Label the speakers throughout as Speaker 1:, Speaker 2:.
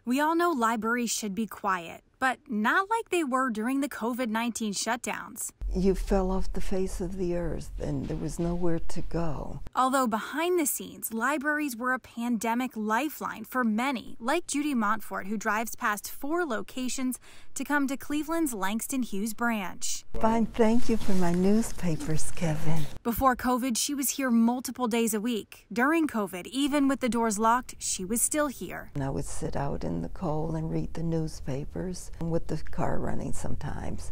Speaker 1: We all know libraries should be quiet, but not like they were during the COVID-19 shutdowns.
Speaker 2: You fell off the face of the earth and there was nowhere to go.
Speaker 1: Although behind the scenes, libraries were a pandemic lifeline for many, like Judy Montfort, who drives past 4 locations to come to Cleveland's Langston Hughes branch.
Speaker 2: Fine, thank you for my newspapers, Kevin.
Speaker 1: Before COVID, she was here multiple days a week. During COVID, even with the doors locked, she was still here.
Speaker 2: And I would sit out in the cold and read the newspapers with the car running sometimes.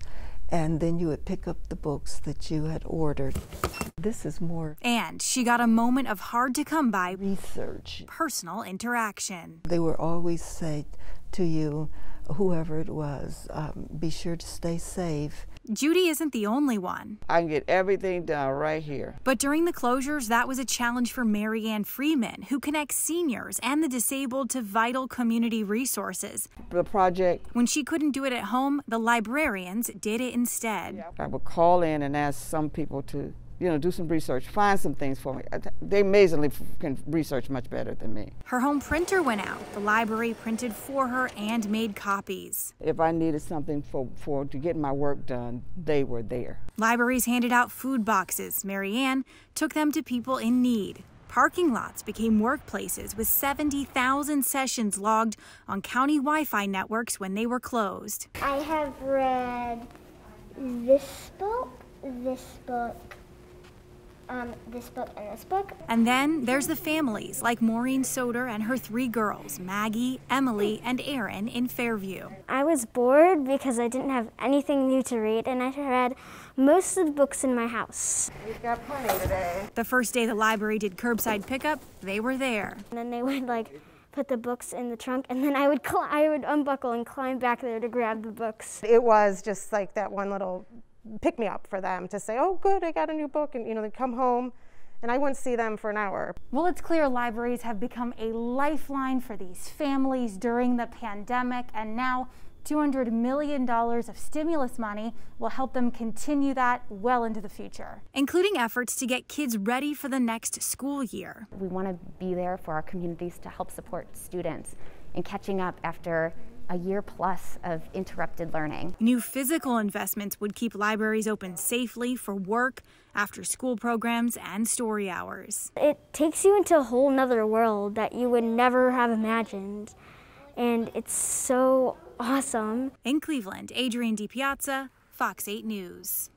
Speaker 2: And then you would pick up the books that you had ordered. This is more.
Speaker 1: And she got a moment of hard-to-come-by
Speaker 2: research.
Speaker 1: Personal interaction.
Speaker 2: They would always say to you, whoever it was, be sure to stay safe.
Speaker 1: Judy isn't the only one.
Speaker 3: I can get everything done right here.
Speaker 1: But during the closures, that was a challenge for Mary Ann Freeman, who connects seniors and the disabled to vital community resources.
Speaker 3: The project.
Speaker 1: When she couldn't do it at home, the librarians did it instead.
Speaker 3: I would call in and ask some people to do some research, find some things for me. They amazingly can research much better than me.
Speaker 1: Her home printer went out. The library printed for her and made copies.
Speaker 3: If I needed something to get my work done, they were there.
Speaker 1: Libraries handed out food boxes. Mary Ann took them to people in need. Parking lots became workplaces with 70,000 sessions logged on county Wi-Fi networks when they were closed.
Speaker 4: I have read this book, this book, this book, and this book.
Speaker 1: And then there's the families like Maureen Soder and her 3 girls, Maggie, Emily, and Erin in Fairview.
Speaker 4: I was bored because I didn't have anything new to read, and I read most of the books in my house.
Speaker 3: We've got plenty today.
Speaker 1: The first day the library did curbside pickup, they were there.
Speaker 4: And then they would put the books in the trunk, and then I would unbuckle and climb back there to grab the books.
Speaker 5: It was just like that one little pick me up for them to say, oh good, I got a new book, and they'd come home and I wouldn't see them for an hour.
Speaker 6: Well, it's clear libraries have become a lifeline for these families during the pandemic, and now $200 million of stimulus money will help them continue that well into the future.
Speaker 1: Including efforts to get kids ready for the next school year.
Speaker 7: We want to be there for our communities to help support students in catching up after a year plus of interrupted learning.
Speaker 1: New physical investments would keep libraries open safely for work, after school programs, and story hours.
Speaker 4: It takes you into a whole nother world that you would never have imagined, and it's so awesome.
Speaker 1: In Cleveland, Adrienne DiPiazza, Fox 8 News.